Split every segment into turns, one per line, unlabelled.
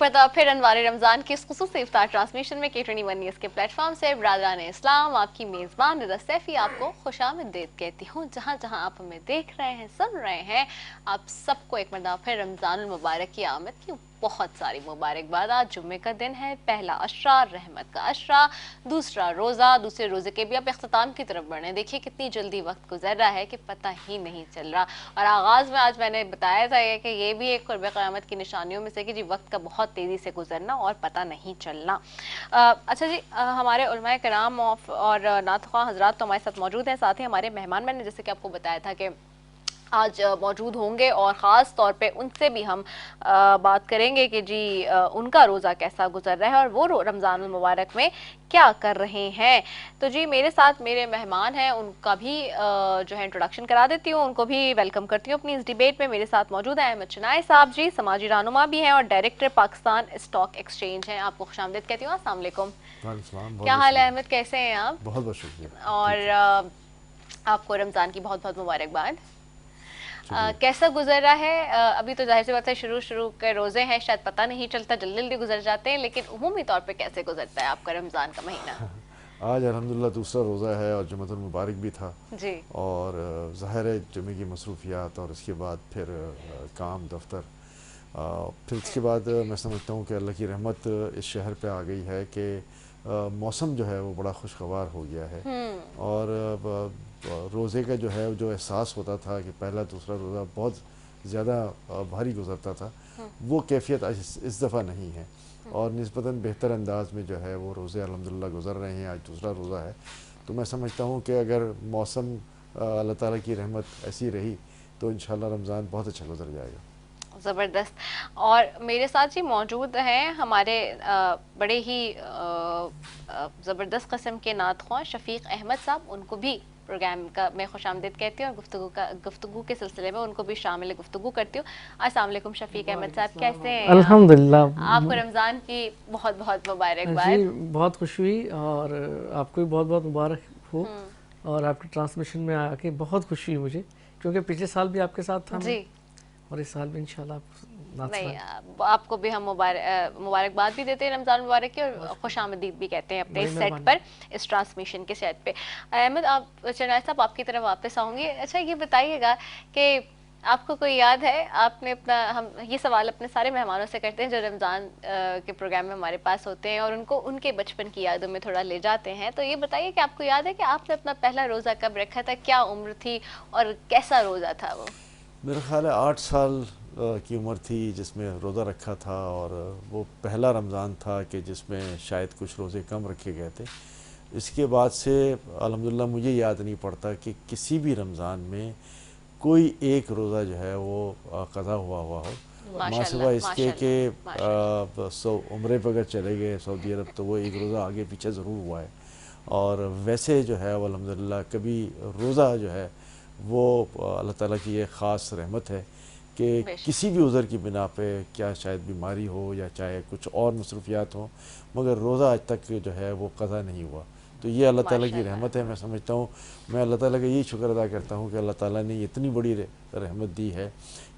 ایک مرتبہ پھر انوار رمضان کی اس خصوصی افطار ٹرانسمیشن میں K21 نیوز کے پلیٹ فارم سے برادران اسلام آپ کی میزبان رضا سیفی آپ کو خوش آمدید کہتی ہوں. جہاں جہاں آپ ہمیں دیکھ رہے ہیں سن رہے ہیں آپ سب کو ایک مرتبہ پھر رمضان المبارک کی آمد کی بہت ساری مبارکباد. آج جمعے کا دن ہے، پہلا عشرہ رحمت کا عشرہ، دوسرا روزہ، دوسرے روزے کے بھی اب اختتام کی طرف بڑھیں. دیکھیے کتنی جلدی وقت گزر رہا ہے کہ پتہ ہی نہیں چل رہا. اور آغاز میں آج میں نے بتایا تھا کہ یہ بھی ایک قرب قیامت کی نشانیوں میں سے کہ جی وقت کا بہت تیزی سے گزرنا اور پتہ نہیں چلنا. اچھا جی، ہمارے علماء کرام اور نعت خواہ حضرات تو ہمارے ساتھ موجود ہیں، ساتھ ہی ہمارے مہمان میں نے جیسے کہ آپ کو بتایا تھا کہ آج موجود ہوں گے اور خاص طور پہ ان سے بھی ہم بات کریں گے کہ جی ان کا روزہ کیسا گزر رہا ہے اور وہ رمضان المبارک میں کیا کر رہے ہیں. تو جی میرے ساتھ میرے مہمان ہیں، ان کا بھی جو ہے انٹروڈکشن کرا دیتی ہوں، ان کو بھی ویلکم کرتی ہوں اپنی اس ڈیبیٹ میں. میرے ساتھ موجود ہیں احمد چنائے صاحب جی، سماجی رہنما بھی ہیں اور ڈائریکٹر پاکستان اسٹاک ایکسچینج ہیں. آپ کو خوش آمدید کہتی ہوں. السلام علیکم. کیا حال ہے احمد، کیسے ہیں آپ؟
بہت بہت شکریہ.
اور آپ کو رمضان کی بہت بہت مبارکباد. کیسا گزر رہا ہے؟ ابھی تو ظاہر سی بات ہے شروع کے روزے ہیں، شاید پتہ نہیں چلتا، جلدی جلدی گزر جاتے ہیں، لیکن عمومی طور پہ کیسے گزرتا ہے آپ کا رمضان کا مہینہ؟
آج الحمدللہ دوسرا روزہ ہے اور جمعۃ المبارک بھی تھا
جی.
اور ظاہر ہے جمعے کی مصروفیات اور اس کے بعد پھر کام دفتر، پھر اس کے بعد میں سمجھتا ہوں کہ اللہ کی رحمت اس شہر پہ آ گئی ہے کہ موسم جو ہے وہ بڑا خوشگوار ہو گیا ہے. اور روزے کا جو ہے جو احساس ہوتا تھا کہ پہلا دوسرا روزہ بہت زیادہ بھاری گزرتا تھا، وہ کیفیت اس دفعہ نہیں ہے اور نسبتاً بہتر انداز میں جو ہے وہ روزے الحمدللہ گزر رہے ہیں. آج دوسرا روزہ ہے تو میں سمجھتا ہوں کہ اگر موسم اللہ تعالیٰ کی رحمت ایسی رہی تو انشاءاللہ رمضان بہت اچھا گزر جائے گا.
زبردست. اور میرے ساتھ ہی موجود ہیں ہمارے بڑے ہی زبردست قسم کے نعت خواہ شفیق احمد صاحب. ان کو بھی پروگرام کا میں خوش آمدید کہتی ہوں اور گفتگو کے سلسلے میں ان کو بھی شامل گفتگو کرتی ہوں. السلام علیکم شفیق احمد صاحب، کیسے ہیں؟
الحمدللہ.
آپ کو رمضان کی بہت بہت مبارکباد.
جی بہت خوشی ہوئی اور آپ کو بھی بہت بہت مبارک ہو. اور آپ کی ٹرانسمیشن میں آ کے بہت خوشی ہوئی مجھے، کیونکہ پچھلے سال بھی آپ کے ساتھ تھا میں، اور اس سال بھی انشاءاللہ
نہیں آپ کو بھی ہم مبارکباد بھی دیتے ہیں رمضان مبارک کی اور خوش آمدید بھی کہتے ہیں اپنے اس سیٹ پر، اس ٹرانسمیشن کے سیٹ پہ. احمد آپ چنائے صاحب آپ کی طرف واپس آؤں گی. اچھا یہ بتائیے گا کہ آپ کو کوئی یاد ہے، آپ نے اپنا، ہم یہ سوال اپنے سارے مہمانوں سے کرتے ہیں جو رمضان کے پروگرام میں ہمارے پاس ہوتے ہیں اور ان کو ان کے بچپن کی یادوں میں تھوڑا لے جاتے ہیں. تو یہ بتائیے کہ آپ کو یاد ہے کہ آپ نے اپنا پہلا روزہ کب رکھا تھا، کیا عمر تھی اور کیسا روزہ تھا وہ؟
میرا خیال ہے 8 سال کی عمر تھی جس میں روزہ رکھا تھا، اور وہ پہلا رمضان تھا کہ جس میں شاید کچھ روزے کم رکھے گئے تھے. اس کے بعد سے الحمدللہ مجھے یاد نہیں پڑتا کہ کسی بھی رمضان میں کوئی ایک روزہ جو ہے وہ قضا ہوا ہو، ماں سوا اس کے کہ عمرے پہ اگر چلے گئے سعودی عرب تو وہ ایک روزہ آگے پیچھے ضرور ہوا ہے. اور ویسے جو ہے وہ الحمدللہ کبھی روزہ جو ہے وہ اللہ تعالیٰ کی یہ خاص رحمت ہے کہ کسی بھی عذر کی بنا پہ، کیا شاید بیماری ہو یا چاہے کچھ اور مصروفیات ہوں، مگر روزہ آج تک جو ہے وہ قضا نہیں ہوا. تو یہ اللہ تعالیٰ کی رحمت ہے. میں سمجھتا ہوں، میں اللہ تعالیٰ کا یہی شکر ادا کرتا ہوں کہ اللہ تعالیٰ نے اتنی بڑی رحمت دی ہے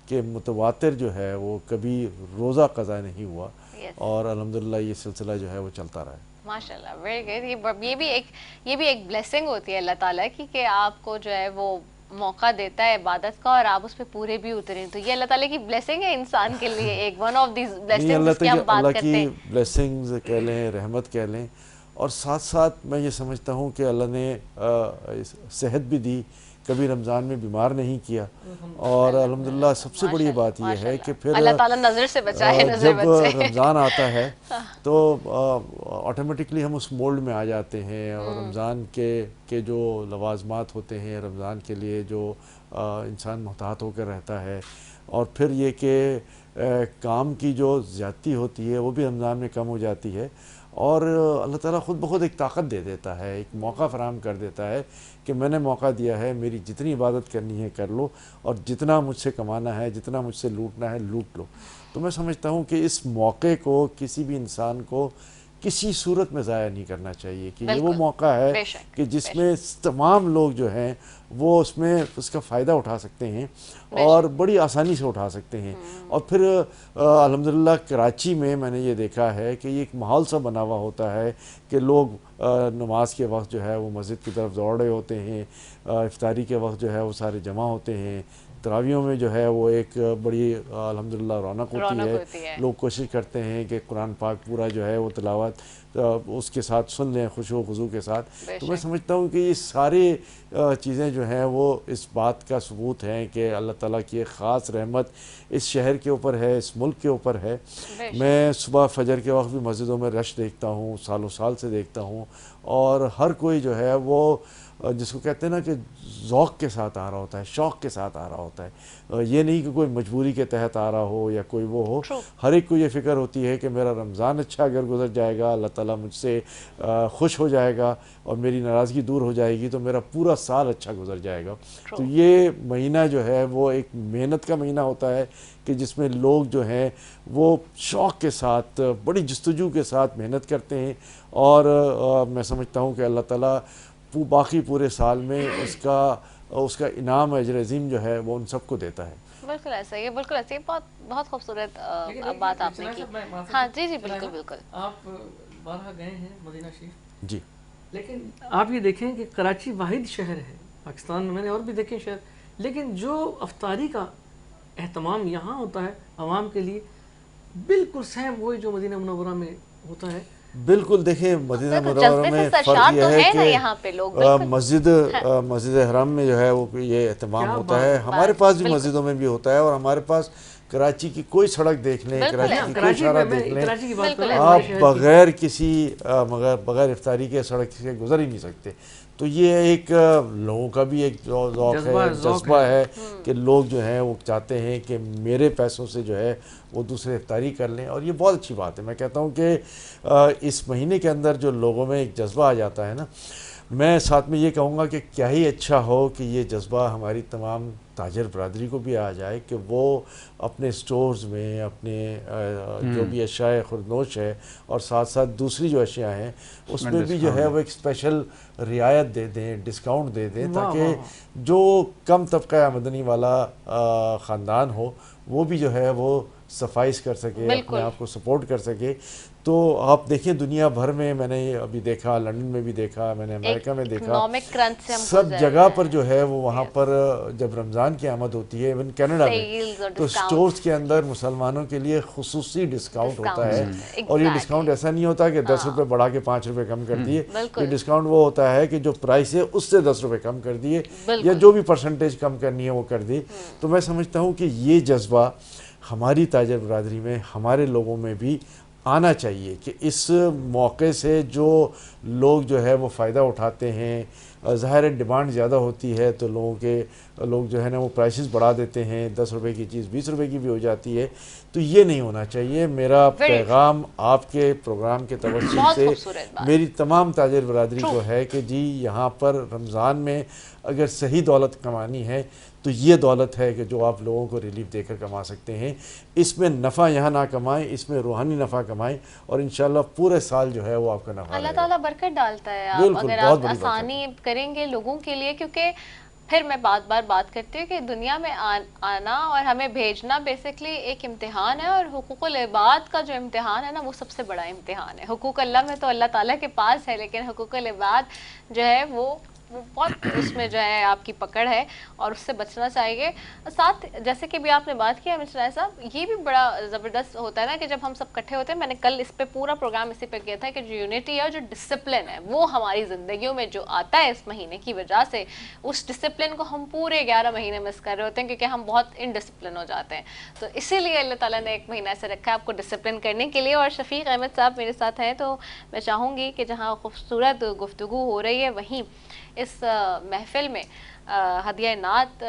کہ متواتر جو ہے وہ کبھی روزہ قضا نہیں ہوا اور الحمدللہ یہ سلسلہ جو ہے وہ چلتا رہا ہے.
ماشاءاللہ ویری گڈ. یہ بھی ایک بلیسنگ ہوتی ہے اللہ تعالیٰ کی کہ آپ کو جو ہے وہ موقع دیتا ہے عبادت کا اور آپ اس پہ پورے بھی اتریں. تو یہ اللہ تعالیٰ کی بلیسنگ ہے انسان کے لیے، ایک ون آف دیز بلیسنگ جس کی ہم بات کرتے ہیں.
اللہ کی بلیسنگز کہہ لیں، رحمت کہہ لیں. اور ساتھ ساتھ میں یہ سمجھتا ہوں کہ اللہ نے صحت بھی دی، کبھی رمضان میں بیمار نہیں کیا. اور الحمدللہ سب سے بڑی بات یہ ہے کہ پھر
اللہ تعالیٰ نظر سے بچائے،
جب رمضان آتا ہے تو آٹومیٹکلی ہم اس مولڈ میں آ جاتے ہیں اور رمضان کے جو لوازمات ہوتے ہیں، رمضان کے لیے جو انسان محتاط ہو کر رہتا ہے، اور پھر یہ کہ کام کی جو زیادتی ہوتی ہے وہ بھی رمضان میں کم ہو جاتی ہے. اور اللہ تعالیٰ خود بخود ایک طاقت دے دیتا ہے، ایک موقع فراہم کر دیتا ہے کہ میں نے موقع دیا ہے، میری جتنی عبادت کرنی ہے کر لو اور جتنا مجھ سے کمانا ہے، جتنا مجھ سے لوٹنا ہے لوٹ لو. تو میں سمجھتا ہوں کہ اس موقع کو کسی بھی انسان کو کسی صورت میں ضائع نہیں کرنا چاہیے کہ یہ وہ موقع ہے
بے شک،
کہ جس میں تمام لوگ جو ہیں وہ اس میں اس کا فائدہ اٹھا سکتے ہیں اور بڑی آسانی سے اٹھا سکتے ہیں. اور پھر الحمدللہ کراچی میں نے یہ دیکھا ہے کہ یہ ایک ماحول سا بنا ہوا ہوتا ہے کہ لوگ نماز کے وقت جو ہے وہ مسجد کی طرف دوڑ رہے ہوتے ہیں، افطاری کے وقت جو ہے وہ سارے جمع ہوتے ہیں، تراویحوں میں جو ہے وہ ایک بڑی الحمدللہ رونق ہوتی ہے. لوگ کوشش کرتے ہیں کہ قرآن پاک پورا جو ہے وہ تلاوت اس کے ساتھ سن لیں خشوع و خضوع کے ساتھ. تو میں سمجھتا ہوں کہ یہ سارے چیزیں جو ہیں وہ اس بات کا ثبوت ہیں کہ اللہ تعالیٰ کی ایک خاص رحمت اس شہر کے اوپر ہے، اس ملک کے اوپر ہے. میں صبح فجر کے وقت بھی مسجدوں میں رش دیکھتا ہوں، سالوں سال سے دیکھتا ہوں، اور ہر کوئی جو ہے وہ جس کو کہتے ہیں نا کہ ذوق کے ساتھ آ رہا ہوتا ہے، شوق کے ساتھ آ رہا ہوتا ہے. یہ نہیں کہ کوئی مجبوری کے تحت آ رہا ہو یا کوئی وہ ہو. ہر ایک کو یہ فکر ہوتی ہے کہ میرا رمضان اچھا اگر گزر جائے گا، اللہ تعالیٰ مجھ سے خوش ہو جائے گا اور میری ناراضگی دور ہو جائے گی تو میرا پورا سال اچھا گزر جائے گا. تو یہ مہینہ جو ہے وہ ایک محنت کا مہینہ ہوتا ہے کہ جس میں لوگ جو ہیں وہ شوق کے ساتھ بڑی جستجو کے ساتھ محنت کرتے ہیں، اور میں سمجھتا ہوں کہ اللہ تعالیٰ باقی پورے سال میں اس کا انعام اجر عظیم جو ہے وہ ان سب کو دیتا ہے.
بالکل ایسا ہی ہے، بالکل ایسا ہی. بہت خوبصورت بات آپ نے کی. ہاں جی بالکل بالکل.
آپ بارہا گئے ہیں مدینہ شریف
جی،
لیکن آپ یہ دیکھیں کہ کراچی واحد شہر ہے پاکستان میں نے اور بھی دیکھے شہر، لیکن جو افطاری کا اہتمام یہاں ہوتا ہے عوام کے لیے بالکل سیم وہی جو مدینہ منورہ میں ہوتا ہے.
بالکل. دیکھیں مدینہ منورہ میں فرق یہ ہے کہ مسجد حرم میں جو ہے وہ یہ اہتمام ہوتا ہے. ہمارے پاس بھی مسجدوں میں بھی ہوتا ہے، اور ہمارے پاس کراچی کی کوئی سڑک دیکھ لیں، کراچی کی کوئی شارع دیکھ لیں، آپ بغیر افطاری کے سڑک سے گزر ہی نہیں سکتے. تو یہ ایک لوگوں کا بھی ایک ذوق ہے، جذبہ ہے کہ لوگ جو ہیں وہ چاہتے ہیں کہ میرے پیسوں سے جو ہے وہ دوسرے افطاری کر لیں، اور یہ بہت اچھی بات ہے. میں کہتا ہوں کہ اس مہینے کے اندر جو لوگوں میں ایک جذبہ آ جاتا ہے نا، میں ساتھ میں یہ کہوں گا کہ کیا ہی اچھا ہو کہ یہ جذبہ ہماری تمام تاجر برادری کو بھی آ جائے کہ وہ اپنے سٹورز میں اپنے جو بھی اشیاء خوردنوش ہے اور ساتھ ساتھ دوسری جو اشیاء ہیں اس میں بھی جو ہے وہ ایک اسپیشل رعایت دے دیں، ڈسکاؤنٹ دے دیں، تاکہ جو کم طبقہ آمدنی والا خاندان ہو وہ بھی جو ہے وہ صفائش کر سکے، اپنے آپ کو سپورٹ کر سکے. تو آپ دیکھیں دنیا بھر میں نے ابھی دیکھا، لندن میں بھی دیکھا، میں نے امریکہ میں دیکھا، سب جگہ پر جو ہے وہ وہاں پر جب رمضان کی آمد ہوتی ہے، ایون کینیڈا میں تو سٹورز کے اندر مسلمانوں کے لیے خصوصی ڈسکاؤنٹ ہوتا ہے. اور یہ ڈسکاؤنٹ ایسا نہیں ہوتا کہ 10 روپے بڑھا کے 5 روپے کم کر دیے. یہ ڈسکاؤنٹ وہ ہوتا ہے کہ جو پرائس ہے اس سے 10 روپے کم کر دیے، یا جو بھی پرسنٹیج کم کرنی ہے وہ کر دی. تو میں سمجھتا ہوں کہ یہ جذبہ ہماری تاجر برادری میں، ہمارے لوگوں میں بھی آنا چاہیے کہ اس موقع سے جو لوگ جو ہے وہ فائدہ اٹھاتے ہیں. ظاہر ہے ڈیمانڈ زیادہ ہوتی ہے تو لوگ جو ہے نا وہ پرائسز بڑھا دیتے ہیں، 10 روپے کی چیز 20 روپے کی بھی ہو جاتی ہے. تو یہ نہیں ہونا چاہیے. میرا پیغام آپ کے پروگرام کے توسط سے میری تمام تاجر برادری کو ہے کہ جی یہاں پر رمضان میں اگر صحیح دولت کمانی ہے تو یہ دولت ہے کہ جو آپ لوگوں کو ریلیف دے کر کما سکتے ہیں. اس میں نفع یہاں نہ کمائیں، اس میں روحانی نفع کمائیں، اور انشاءاللہ پورے سال جو ہے وہ آپ کا نفع
اللہ تعالیٰ برکت ڈالتا ہے. اگر آپ آسانی کریں گے لوگوں کے لیے، کیونکہ پھر میں بات کرتی ہوں کہ دنیا میں آنا اور ہمیں بھیجنا بیسکلی ایک امتحان ہے، اور حقوق العباد کا جو امتحان ہے نا وہ سب سے بڑا امتحان ہے. حقوق اللہ میں تو اللہ تعالیٰ کے پاس ہے، لیکن حقوق العباد جو ہے وہ بہت اس میں جو ہے آپ کی پکڑ ہے اور اس سے بچنا چاہیے. ساتھ جیسے کہ بھی آپ نے بات کیا مسٹر راضی صاحب، یہ بھی بڑا زبردست ہوتا ہے نا کہ جب ہم سب اکٹھے ہوتے ہیں. میں نے کل اس پہ پورا پروگرام اسی پہ کیا تھا کہ جو یونٹی ہے اور جو ڈسپلن ہے وہ ہماری زندگیوں میں جو آتا ہے اس مہینے کی وجہ سے، اس ڈسپلن کو ہم پورے 11 مہینے مس کر رہے ہوتے ہیں کیونکہ ہم بہت انڈسپلن ہو جاتے ہیں. تو اسی لیے اللہ تعالیٰ نے ایک مہینہ ایسے رکھا ہے آپ کو ڈسپلن کرنے کے لیے. اور شفیق احمد صاحب میرے ساتھ ہیں، تو میں چاہوں گی کہ جہاں خوبصورت گفتگو ہو رہی ہے وہیں اس محفل میں ہدیہ نعت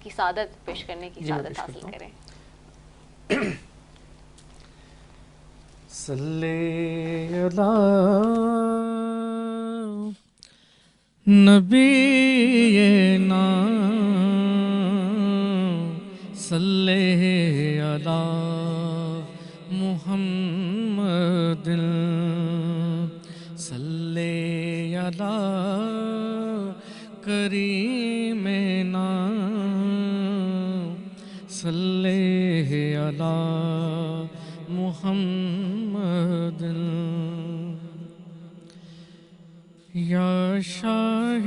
کی سعادت پیش کرنے کی سعادت حاصل کریں.
صلی علی نبینا صلی علی محمد
علی کریم صلی علی محمد یا شاہ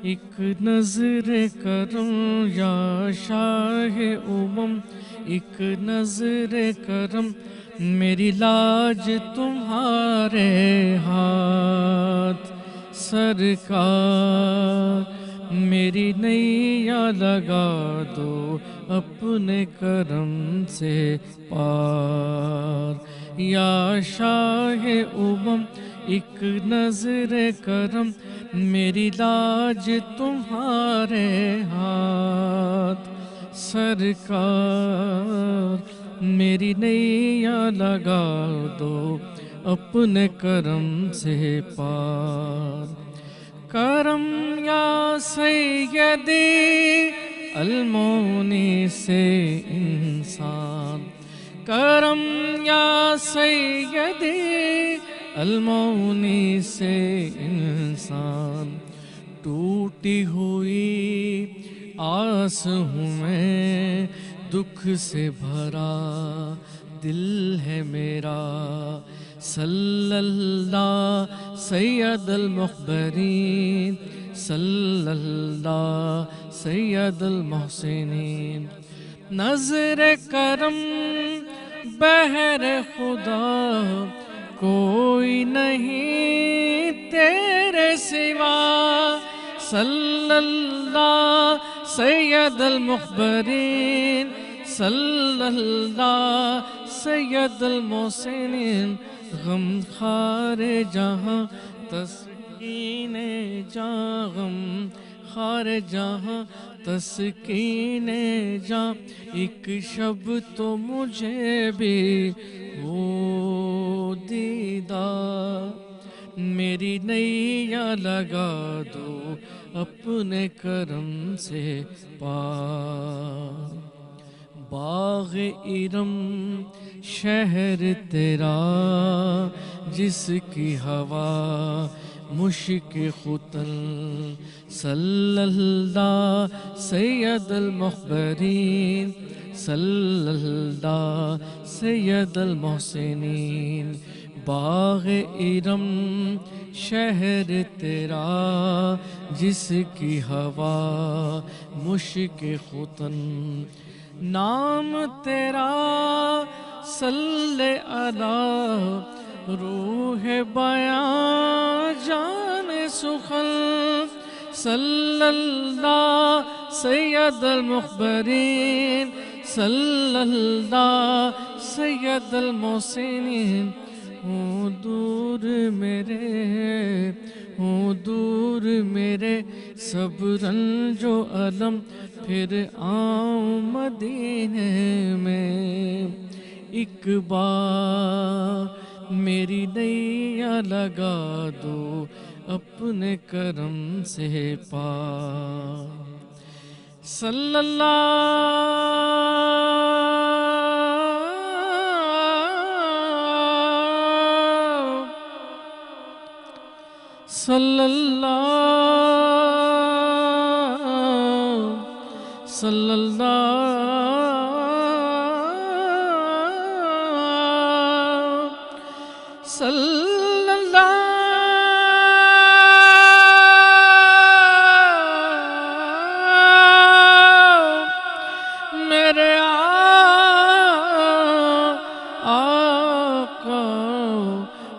ایک نظر کرم، یا شاہ ایک نظر کرم، میری لاج تمہارے ہاتھ سرکار، میری نیا لگا دو اپنے کرم سے پار، یا شاہ ایک نظر کرم، میری لاج تمہارے ہاتھ سرکار، میری نیا لگا دو اپنے کرم سے پار، کرم یا سیدی المونی سے انسان، کرم یا سیدی المونی سے انسان، ٹوٹی ہوئی آس ہوں میں، دکھ سے بھرا دل ہے میرا، صلی اللہ سید المخبرین، صلی اللہ سید المحسنین، نظر کرم بہر خدا کوئی نہیں تیرے سوا، صلی اللہ سید المخبرین، صلی اللہ سید المحسنین، غم خار جہاں تسکین جاں، غم خار جہاں تسکین جاں، ایک شب تو مجھے بھی ہو دیدار، میری نیا لگا دو اپنے کرم سے پار، باغ ارم شہر تیرا جس کی ہوا مشک ختن، صلی اللہ سید المخبرین، صلی اللہ سید المحسنین، باغ ارم شہر تیرا جس کی ہوا مشک ختن، نام تیرا صلی علی روح بیاں جان سخن، صلی اللہ سید المخبرین، صلی اللہ سید المحسنین، ہوں دور میرے، ہوں دور میرے سب رنج و علم، پھر آؤں مدینے میں، ایک بار میری نیا لگا دو اپنے کرم سے پار، صلی اللہ صلی اللہ صلی اللہ صلی اللہ میرے آقا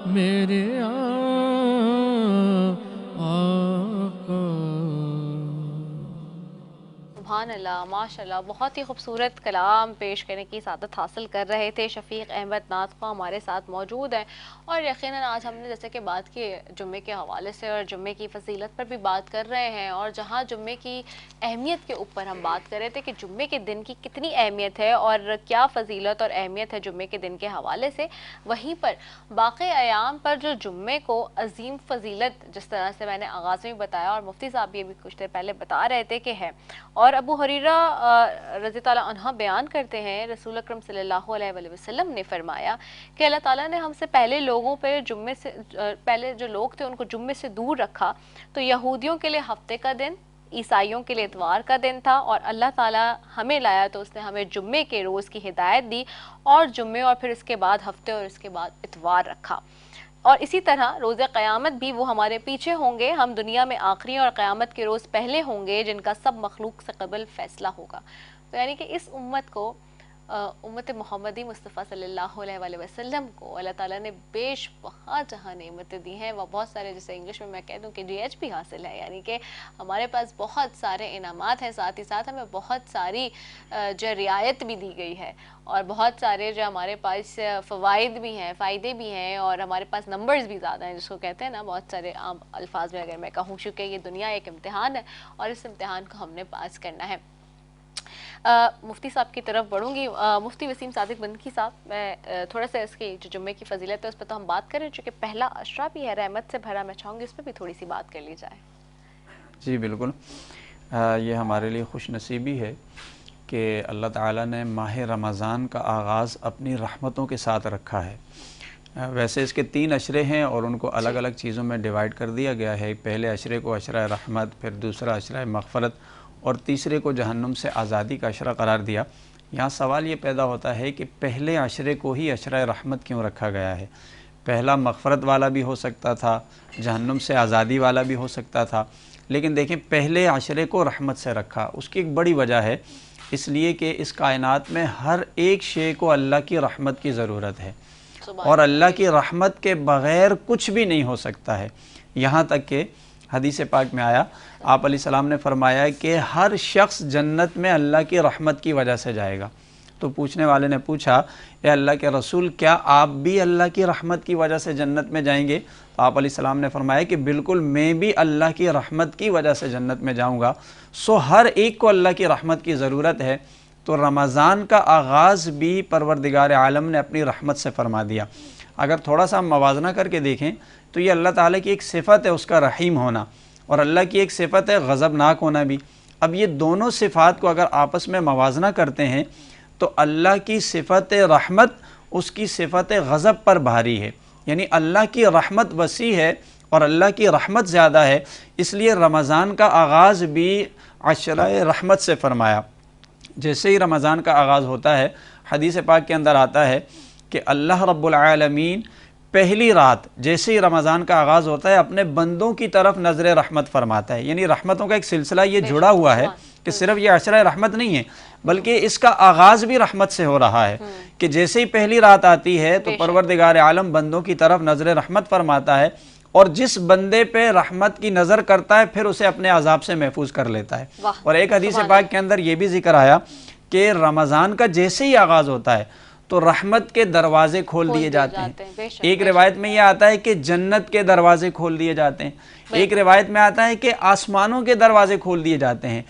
میرے
سبحان اللہ، ماشاء اللہ، بہت ہی خوبصورت کلام پیش کرنے کی سعادت حاصل کر رہے تھے شفیق احمد نعت خواں ہمارے ساتھ موجود ہیں، اور یقیناً آج ہم نے جیسے کہ بات کی جمعے کے حوالے سے اور جمعے کی فضیلت پر بھی بات کر رہے ہیں، اور جہاں جمعے کی اہمیت کے اوپر ہم بات کر رہے تھے کہ جمعے کے دن کی کتنی اہمیت ہے اور کیا فضیلت اور اہمیت ہے جمعے کے دن کے حوالے سے، وہیں پر باقی ایام پر جو جمعے کو عظیم فضیلت جس طرح سے میں نے آغاز میں بتایا اور مفتی صاحب بھی ابھی کچھ دیر پہلے بتا رہے تھے کہ ہے، اور ابو حریرہ حریرہ رضی اللہ عنہ بیان کرتے ہیں رسول اکرم صلی اللہ علیہ وسلم نے فرمایا کہ اللہ تعالیٰ نے ہم سے پہلے لوگوں پہ پہلے جو لوگ تھے ان کو جمعے سے دور رکھا، تو یہودیوں کے لیے ہفتے کا دن، عیسائیوں کے لیے اتوار کا دن تھا، اور اللہ تعالیٰ ہمیں لایا تو اس نے ہمیں جمعے کے روز کی ہدایت دی، اور جمعے اور پھر اس کے بعد ہفتے اور اس کے بعد اتوار رکھا۔ اور اسی طرح روز قیامت بھی وہ ہمارے پیچھے ہوں گے، ہم دنیا میں آخری اور قیامت کے روز پہلے ہوں گے جن کا سب مخلوق سے قبل فیصلہ ہوگا۔ تو یعنی کہ اس امت کو، امت محمدی مصطفیٰ صلی اللہ علیہ وسلم کو اللہ تعالیٰ نے بیش بہت جہاں نعمتیں دی ہیں، وہ بہت سارے، جیسے انگلش میں کہہ دوں کہ GH بھی حاصل ہے، یعنی کہ ہمارے پاس بہت سارے انعامات ہیں، ساتھ ہی ساتھ ہمیں بہت ساری جو رعایت بھی دی گئی ہے، اور بہت سارے جو ہمارے پاس فوائد بھی ہیں، فائدے بھی ہیں، اور ہمارے پاس نمبرز بھی زیادہ ہیں، جس کو کہتے ہیں نا بہت سارے عام الفاظ میں اگر میں کہوں، چونکہ یہ دنیا ایک امتحان ہے اور اس امتحان کو ہم نے پاس کرنا ہے۔ مفتی صاحب کی طرف بڑھوں گی۔ مفتی وسیم صادق بندکی صاحب، میں تھوڑا سا اس کی جو جمعے کی فضیلت ہے اس پہ تو ہم بات کریں، چونکہ پہلا عشرہ بھی ہے رحمت سے بھرا، میں چاہوں گی اس پہ بھی تھوڑی سی بات کر لی جائے۔
جی بالکل، یہ ہمارے لیے خوش نصیبی ہے کہ اللہ تعالیٰ نے ماہ رمضان کا آغاز اپنی رحمتوں کے ساتھ رکھا ہے۔ ویسے اس کے 3 عشرے ہیں اور ان کو الگ الگ چیزوں میں ڈیوائیڈ کر دیا گیا ہے۔ پہلے عشرے کو عشرہ رحمت، پھر دوسرا عشرہ مغفرت، اور تیسرے کو جہنم سے آزادی کا عشرہ قرار دیا۔ یہاں سوال یہ پیدا ہوتا ہے کہ پہلے عشرے کو ہی عشرہ رحمت کیوں رکھا گیا ہے؟ پہلا مغفرت والا بھی ہو سکتا تھا، جہنم سے آزادی والا بھی ہو سکتا تھا، لیکن دیکھیں پہلے عشرے کو رحمت سے رکھا۔ اس کی ایک بڑی وجہ ہے، اس لیے کہ اس کائنات میں ہر ایک شے کو اللہ کی رحمت کی ضرورت ہے، اور اللہ کی رحمت کے بغیر کچھ بھی نہیں ہو سکتا ہے۔ یہاں تک کہ حدیث پاک میں آیا، آپ علیہ السلام نے فرمایا کہ ہر شخص جنت میں اللہ کی رحمت کی وجہ سے جائے گا۔ تو پوچھنے والے نے پوچھا، اے اللہ کے رسول، کیا آپ بھی اللہ کی رحمت کی وجہ سے جنت میں جائیں گے؟ تو آپ علیہ السلام نے فرمایا کہ بالکل، میں بھی اللہ کی رحمت کی وجہ سے جنت میں جاؤں گا۔ سو ہر ایک کو اللہ کی رحمت کی ضرورت ہے۔ تو رمضان کا آغاز بھی پروردگار عالم نے اپنی رحمت سے فرما دیا۔ اگر تھوڑا سا ہم موازنہ کر کے دیکھیں تو یہ اللہ تعالیٰ کی ایک صفت ہے اس کا رحیم ہونا، اور اللہ کی ایک صفت ہے غضبناک ہونا بھی۔ اب یہ دونوں صفات کو اگر آپس میں موازنہ کرتے ہیں تو اللہ کی صفت رحمت اس کی صفت غضب پر بھاری ہے، یعنی اللہ کی رحمت وسیع ہے اور اللہ کی رحمت زیادہ ہے، اس لیے رمضان کا آغاز بھی عشرہ رحمت سے فرمایا۔ جیسے ہی رمضان کا آغاز ہوتا ہے، حدیث پاک کے اندر آتا ہے کہ اللہ رب العالمین پہلی رات جیسے ہی رمضان کا آغاز ہوتا ہے اپنے بندوں کی طرف نظر رحمت فرماتا ہے، یعنی رحمتوں کا ایک سلسلہ یہ جڑا ہوا ہے کہ صرف یہ عشرہ رحمت نہیں ہے بلکہ اس کا آغاز بھی رحمت سے ہو رہا ہے، کہ جیسے ہی پہلی رات آتی ہے تو پروردگار عالم بندوں کی طرف نظر رحمت فرماتا ہے، اور جس بندے پہ رحمت کی نظر کرتا ہے پھر اسے اپنے عذاب سے محفوظ کر لیتا ہے۔ اور ایک حدیث پاک کے اندر یہ بھی ذکر آیا کہ رمضان کا جیسے ہی آغاز ہوتا ہے تو رحمت کے دروازے کھول دیے جاتے ہیں۔ ایک روایت میں یہ آتا ہے کہ جنت کے دروازے کھول دیے جاتے ہیں، ایک روایت میں آتا ہے کہ آسمانوں کے دروازے کھول دیے جاتے ہیں۔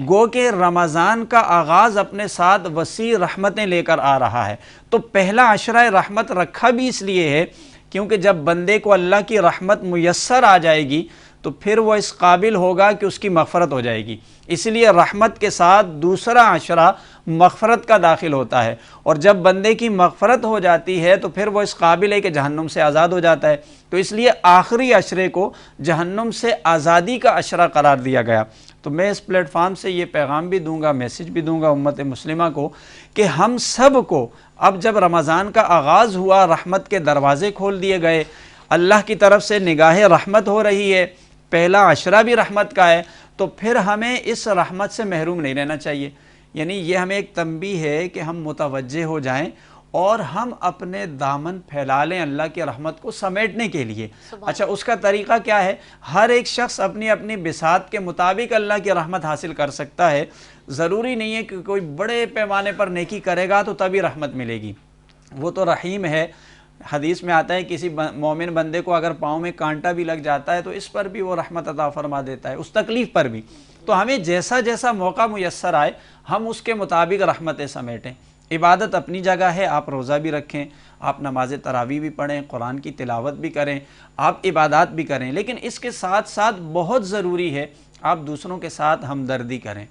گو کہ رمضان کا آغاز اپنے ساتھ وسیع رحمتیں لے کر آ رہا ہے۔ تو پہلا عشرہ رحمت رکھا بھی اس لیے ہے کیونکہ جب بندے کو اللہ کی رحمت میسر آ جائے گی تو پھر وہ اس قابل ہوگا کہ اس کی مغفرت ہو جائے گی، اس لیے رحمت کے ساتھ دوسرا عشرہ مغفرت کا داخل ہوتا ہے، اور جب بندے کی مغفرت ہو جاتی ہے تو پھر وہ اس قابل ہے کہ جہنم سے آزاد ہو جاتا ہے، تو اس لیے آخری عشرے کو جہنم سے آزادی کا عشرہ قرار دیا گیا۔ تو میں اس پلیٹ فارم سے یہ پیغام بھی دوں گا، میسج بھی دوں گا امت مسلمہ کو کہ ہم سب کو اب جب رمضان کا آغاز ہوا، رحمت کے دروازے کھول دیے گئے، اللہ کی طرف سے نگاہ رحمت ہو رہی ہے، پہلا عشرہ بھی رحمت کا ہے، تو پھر ہمیں اس رحمت سے محروم نہیں رہنا چاہیے۔ یعنی یہ ہمیں ایک تنبیہ ہے کہ ہم متوجہ ہو جائیں اور ہم اپنے دامن پھیلا لیں اللہ کی رحمت کو سمیٹنے کے لیے۔ اچھا، اس کا طریقہ کیا ہے؟ ہر ایک شخص اپنی اپنی بساط کے مطابق اللہ کی رحمت حاصل کر سکتا ہے۔ ضروری نہیں ہے کہ کوئی بڑے پیمانے پر نیکی کرے گا تو تبھی رحمت ملے گی، وہ تو رحیم ہے۔ حدیث میں آتا ہے کسی مومن بندے کو اگر پاؤں میں کانٹا بھی لگ جاتا ہے تو اس پر بھی وہ رحمت عطا فرما دیتا ہے، اس تکلیف پر بھی۔ تو ہمیں جیسا جیسا موقع میسر آئے ہم اس کے مطابق رحمتیں سمیٹیں۔ عبادت اپنی جگہ ہے، آپ روزہ بھی رکھیں، آپ نماز تراویح بھی پڑھیں، قرآن کی تلاوت بھی کریں، آپ عبادات بھی کریں، لیکن اس کے ساتھ ساتھ بہت ضروری ہے آپ دوسروں کے ساتھ ہمدردی کریں۔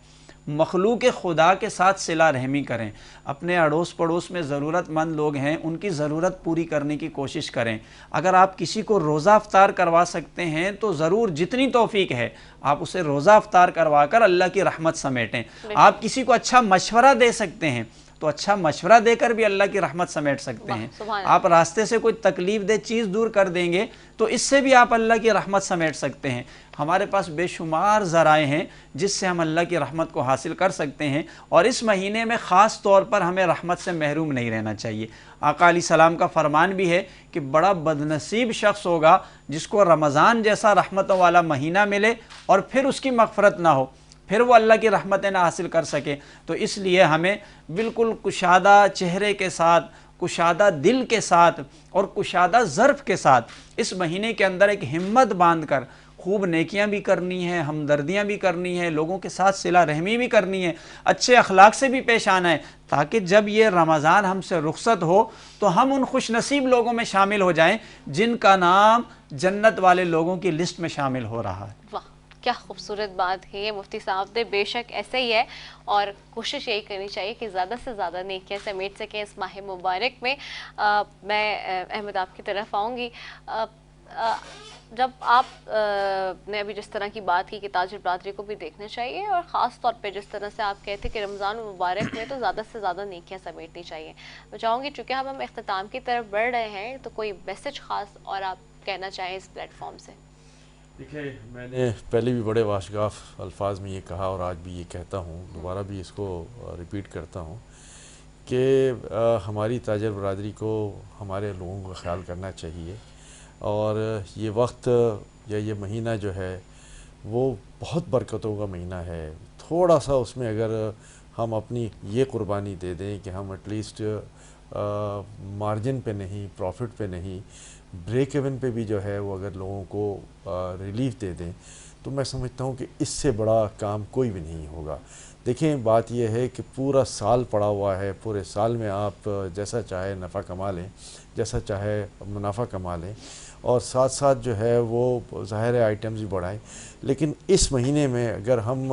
مخلوق خدا کے ساتھ صلہ رحمی کریں، اپنے اڑوس پڑوس میں ضرورت مند لوگ ہیں ان کی ضرورت پوری کرنے کی کوشش کریں۔ اگر آپ کسی کو روزہ افطار کروا سکتے ہیں تو ضرور جتنی توفیق ہے آپ اسے روزہ افطار کروا کر اللہ کی رحمت سمیٹیں۔ آپ کسی کو اچھا مشورہ دے سکتے ہیں تو اچھا مشورہ دے کر بھی اللہ کی رحمت سمیٹ سکتے ہیں۔ آپ راستے سے کوئی تکلیف دہ چیز دور کر دیں گے تو اس سے بھی آپ اللہ کی رحمت سمیٹ سکتے ہیں۔ ہمارے پاس بے شمار ذرائع ہیں جس سے ہم اللہ کی رحمت کو حاصل کر سکتے ہیں، اور اس مہینے میں خاص طور پر ہمیں رحمت سے محروم نہیں رہنا چاہیے۔ آقا علیہ السلام کا فرمان بھی ہے کہ بڑا بدنصیب شخص ہوگا جس کو رمضان جیسا رحمتوں والا مہینہ ملے اور پھر اس کی مغفرت نہ ہو، پھر وہ اللہ کی رحمتیں نہ حاصل کر سکے۔ تو اس لیے ہمیں بالکل کشادہ چہرے کے ساتھ، کشادہ دل کے ساتھ اور کشادہ ظرف کے ساتھ اس مہینے کے اندر ایک ہمت باندھ کر خوب نیکیاں بھی کرنی ہیں، ہمدردیاں بھی کرنی ہیں، لوگوں کے ساتھ صلہ رحمی بھی کرنی ہے، اچھے اخلاق سے بھی پیش آنا ہے، تاکہ جب یہ رمضان ہم سے رخصت ہو تو ہم ان خوش نصیب لوگوں میں شامل ہو جائیں جن کا نام جنت والے لوگوں کی لسٹ میں شامل ہو رہا ہے۔
واہ کیا خوبصورت بات ہے یہ مفتی صاحب نے، بے شک ایسے ہی ہے، اور کوشش یہی کرنی چاہیے کہ زیادہ سے زیادہ نیکیاں سمیٹ سکیں اس ماہ مبارک میں۔ میں احمد آپ کی طرف آؤں گی۔ جب آپ نے ابھی جس طرح کی بات کی کہ تاجر برادری کو بھی دیکھنا چاہیے، اور خاص طور پہ جس طرح سے آپ کہتے کہ رمضان مبارک میں تو زیادہ سے زیادہ نیکیاں سمیٹنی چاہیے، میں چاہوں گی چونکہ اب ہم اختتام کی طرف بڑھ رہے ہیں تو کوئی میسج خاص اور آپ کہنا چاہیں اس پلیٹ فارم سے؟
دیکھیں، میں نے پہلے بھی بڑے واشگاف الفاظ میں یہ کہا اور آج بھی یہ کہتا ہوں، دوبارہ بھی اس کو ریپیٹ کرتا ہوں کہ ہماری تاجر برادری کو ہمارے لوگوں کا خیال کرنا چاہیے، اور یہ وقت یا یہ مہینہ جو ہے وہ بہت برکتوں کا مہینہ ہے۔ تھوڑا سا اس میں اگر ہم اپنی یہ قربانی دے دیں کہ ہم ایٹ لیسٹ مارجن پہ نہیں، پروفٹ پہ نہیں، بریک ایون پہ بھی جو ہے وہ اگر لوگوں کو ریلیف دے دیں تو میں سمجھتا ہوں کہ اس سے بڑا کام کوئی بھی نہیں ہوگا۔ دیکھیں، بات یہ ہے کہ پورا سال پڑا ہوا ہے، پورے سال میں آپ جیسا چاہے نفع کما لیں، جیسا چاہے منافع کما لیں، اور ساتھ ساتھ جو ہے وہ ظاہر ہے آئٹمز بھی بڑھائیں، لیکن اس مہینے میں اگر ہم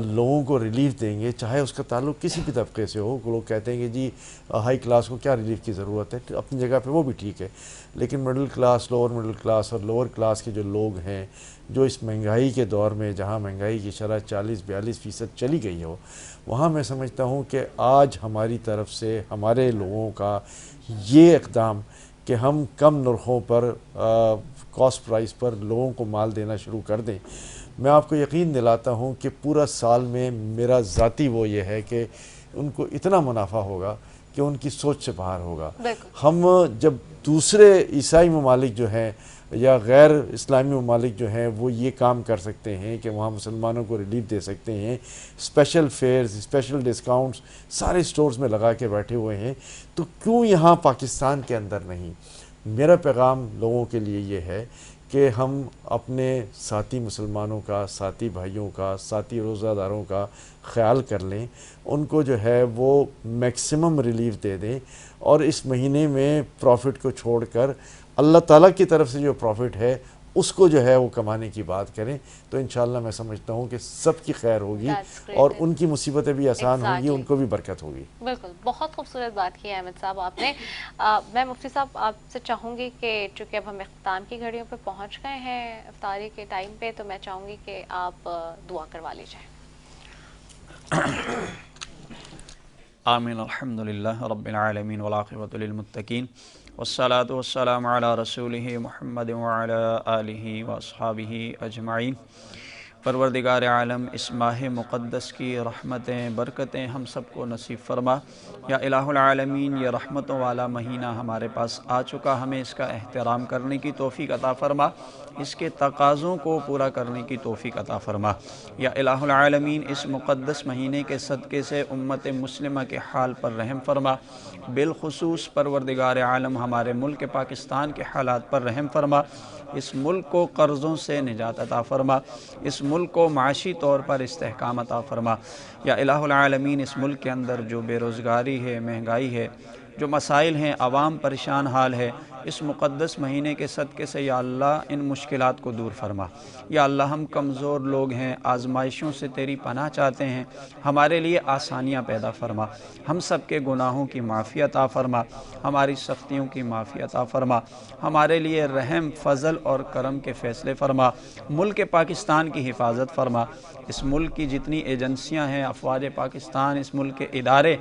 لوگوں کو ریلیف دیں گے، چاہے اس کا تعلق کسی بھی طبقے سے ہو، لوگ کہتے ہیں کہ جی ہائی کلاس کو کیا ریلیف کی ضرورت ہے، اپنی جگہ پہ وہ بھی ٹھیک ہے، لیکن middle class, lower middle class اور لوور کلاس کے جو لوگ ہیں، جو اس مہنگائی کے دور میں جہاں مہنگائی کی شرح 40-42% چلی گئی ہو، وہاں میں سمجھتا ہوں کہ آج ہماری طرف سے ہمارے لوگوں کا یہ اقدام کہ ہم کم نرخوں پر کاسٹ پرائس پر لوگوں کو مال دینا شروع کر دیں، میں آپ کو یقین دلاتا ہوں کہ پورا سال میں میرا ذاتی وہ یہ ہے کہ ان کو اتنا منافع ہوگا کہ ان کی سوچ سے باہر ہوگا۔ ہم جب دوسرے عیسائی ممالک جو ہیں یا غیر اسلامی ممالک جو ہیں وہ یہ کام کر سکتے ہیں کہ وہاں مسلمانوں کو ریلیف دے سکتے ہیں، اسپیشل فیئرز، اسپیشل ڈسکاؤنٹس سارے سٹورز میں لگا کے بیٹھے ہوئے ہیں، تو کیوں یہاں پاکستان کے اندر نہیں؟ میرا پیغام لوگوں کے لیے یہ ہے کہ ہم اپنے ساتھی مسلمانوں کا، ساتھی بھائیوں کا، ساتھی روزہ داروں کا خیال کر لیں، ان کو جو ہے وہ میکسیمم ریلیف دے دیں، اور اس مہینے میں پروفٹ کو چھوڑ کر اللہ تعالیٰ کی طرف سے جو پروفٹ ہے اس کو جو ہے وہ کمانے کی بات کریں، تو انشاءاللہ میں سمجھتا ہوں کہ سب کی خیر ہوگی اور ان کی مصیبتیں بھی آسان ہوں گی، ان کو بھی برکت ہوگی۔
بالکل، بہت خوبصورت بات کی ہے احمد صاحب آپ نے۔ میں مفتی صاحب آپ سے چاہوں گی کہ چونکہ اب ہم اختتام کی گھڑیوں پہ پہنچ گئے ہیں افطاری کے ٹائم پہ، تو میں چاہوں گی کہ آپ دعا کروا لیجائیں۔
آمین، الحمدللہ رب العالمین والعاقبۃ للمتقین والصلاة والسلام علی رسولہ محمد وعلی آلہ واصحابہ اجمعین۔ پروردگار عالم، اس ماہ مقدس کی رحمتیں، برکتیں ہم سب کو نصیب فرما۔ یا الہ العالمین، یہ رحمتوں والا مہینہ ہمارے پاس آ چکا، ہمیں اس کا احترام کرنے کی توفیق عطا فرما، اس کے تقاضوں کو پورا کرنے کی توفیق عطا فرما۔ یا الہ العالمین، اس مقدس مہینے کے صدقے سے امت مسلمہ کے حال پر رحم فرما، بالخصوص پروردگار عالم ہمارے ملک پاکستان کے حالات پر رحم فرما، اس ملک کو قرضوں سے نجات عطا فرما، اس ملک کو معاشی طور پر استحکام عطا فرما۔ یا الہ العالمین، اس ملک کے اندر جو بے روزگاری ہے، مہنگائی ہے، جو مسائل ہیں، عوام پریشان حال ہے، اس مقدس مہینے کے صدقے سے یا اللہ ان مشکلات کو دور فرما۔ یا اللہ ہم کمزور لوگ ہیں، آزمائشوں سے تیری پناہ چاہتے ہیں، ہمارے لیے آسانیاں پیدا فرما، ہم سب کے گناہوں کی معافی عطا فرما، ہماری سختیوں کی معافی عطا فرما، ہمارے لیے رحم، فضل اور کرم کے فیصلے فرما، ملک پاکستان کی حفاظت فرما، اس ملک کی جتنی ایجنسیاں ہیں، افواج پاکستان، اس ملک کے ادارے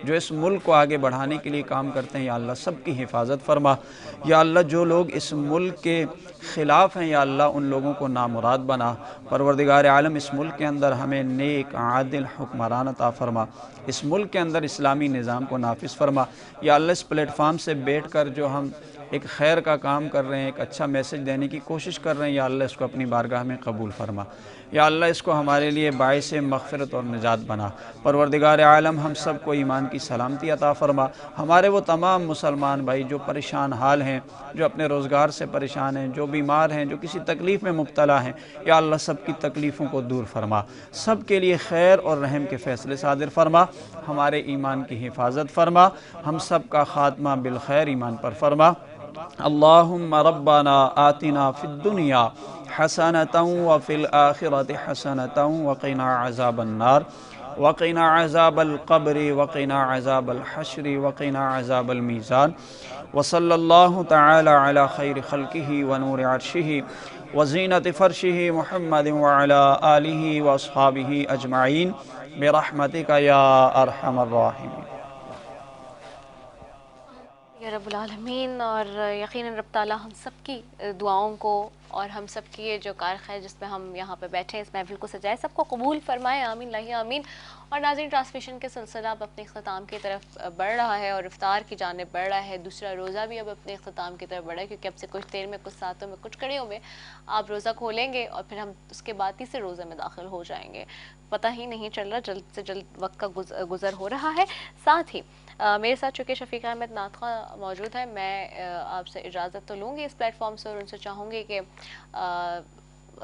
جو اس ملک کو آگے بڑھانے کے لیے کام کرتے ہیں، یا اللہ سب کی حفاظت فرما۔ یا اللہ جو لوگ اس ملک کے خلاف ہیں یا اللہ ان لوگوں کو نامراد بنا۔ پروردگار عالم اس ملک کے اندر ہمیں نیک عادل حکمران عطا فرما، اس ملک کے اندر اسلامی نظام کو نافذ فرما۔ یا اللہ اس پلیٹ فارم سے بیٹھ کر جو ہم ایک خیر کا کام کر رہے ہیں، ایک اچھا میسج دینے کی کوشش کر رہے ہیں، یا اللہ اس کو اپنی بارگاہ میں قبول فرما۔ یا اللہ اس کو ہمارے لیے باعث مغفرت اور نجات بنا۔ پروردگار عالم ہم سب کو ایمان کی سلامتی عطا فرما۔ ہمارے وہ تمام مسلمان بھائی جو پریشان حال ہیں، جو اپنے روزگار سے پریشان ہیں، جو بیمار ہیں، جو کسی تکلیف میں مبتلا ہیں، یا اللہ سب کی تکلیفوں کو دور فرما، سب کے لیے خیر اور رحم کے فیصلے صادر فرما، ہمارے ایمان کی حفاظت فرما، ہم سب کا خاتمہ بالخیر ایمان پر فرما۔ اللہم ربنا آتنا فی الدنیا حسنۃ وفی الآخرۃ حسنۃ وقنا عذاب النار وقنا عذاب القبر وقنا عذاب الحشر وقنا عذاب المیزان وصلی اللہ تعالی علی خیر خلقہ ونور عرشہ وزینت فرشہ محمد وعلی آلہ واصحابہ اجمعین برحمتک یا ارحم الراحمین۔
یا رب العالمین، اور یقیناً رب تعالیٰ ہم سب کی دعاؤں کو اور ہم سب کی یہ جو کار خیر جس میں ہم یہاں پہ بیٹھے ہیں، اس محفل کو سجائے، سب کو قبول فرمائے، آمین اللہ آمین۔ اور ناظرین، ٹرانسمیشن کے سلسلہ اب اپنے اختتام کی طرف بڑھ رہا ہے اور افطار کی جانب بڑھ رہا ہے، دوسرا روزہ بھی اب اپنے اختتام کی طرف بڑھ رہا ہے، کیونکہ اب سے کچھ دیر میں، کچھ ساتوں میں، کچھ کڑیوں میں آپ روزہ کھولیں گے اور پھر ہم اس کے بعد تیسرے روزے میں داخل ہو جائیں گے۔ پتہ ہی نہیں چل رہا، جلد سے جلد وقت کا گزر ہو رہا ہے۔ ساتھ ہی میرے ساتھ چونکہ شفیق احمد نعت خواں موجود ہے، میں آپ سے اجازت تو لوں گی اس پلیٹ فارم سے، اور ان سے چاہوں گی کہ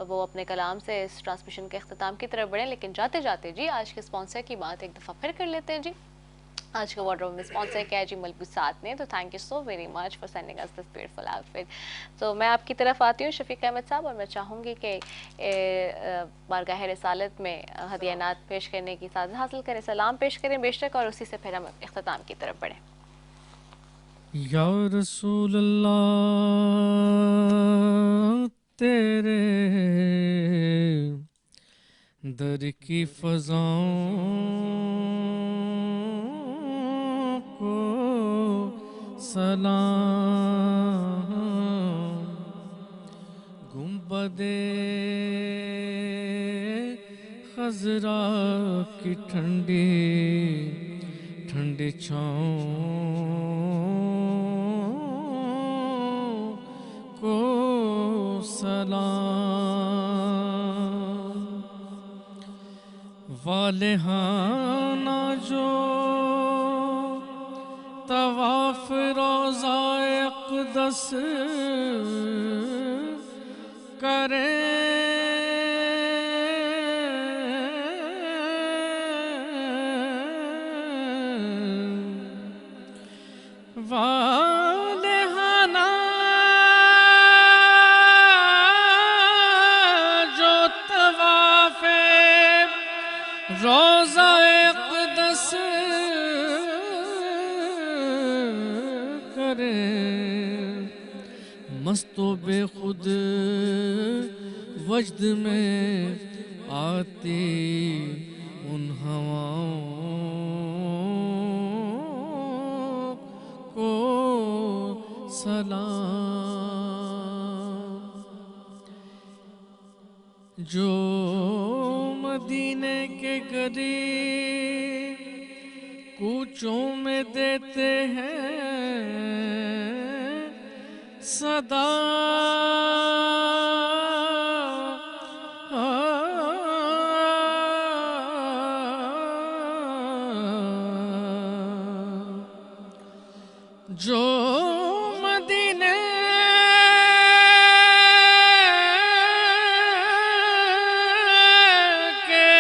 وہ اپنے کلام سے اس ٹرانسمیشن کے اختتام کی طرف بڑھیں، لیکن جاتے جاتے جی آج کے اسپانسر کی بات ایک دفعہ پھر کر لیتے ہیں۔ جی آج کا وارڈروب میں اسپانسر کیا ہے جی ملبوسات نے، تو thank you so very much for sending اس دس بیوٹیفل آؤٹ فٹ۔ تو میں آپ کی طرف آتی ہوں شفیق احمد صاحب، اور میں چاہوں گی کہ بارگاہ رسالت میں ہدیہ نعت پیش کرنے کی سعادت حاصل کریں، سلام پیش کریں بے شک، اور اسی سے پھر ہم اختتام کی طرف بڑھیں۔
یا رسول اللہ تیرے در کی فضاؤں کو سلام، گنبد خضرا کی ٹھنڈی ٹھنڈی چھاؤں کو سلام، والہانہ جو طواف روضہ اقدس کریں، والہانہ جو طواف روضہ اقدس کرے، مست و بے خود وجد میں آتی ان ہواؤں کو سلام، جو مدینے کے قریب کوچوں میں دیتے ہیں صدا، جو مدینے کے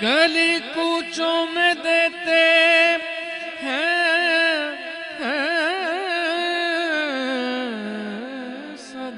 گلی کوچوں میں دیتے ہیں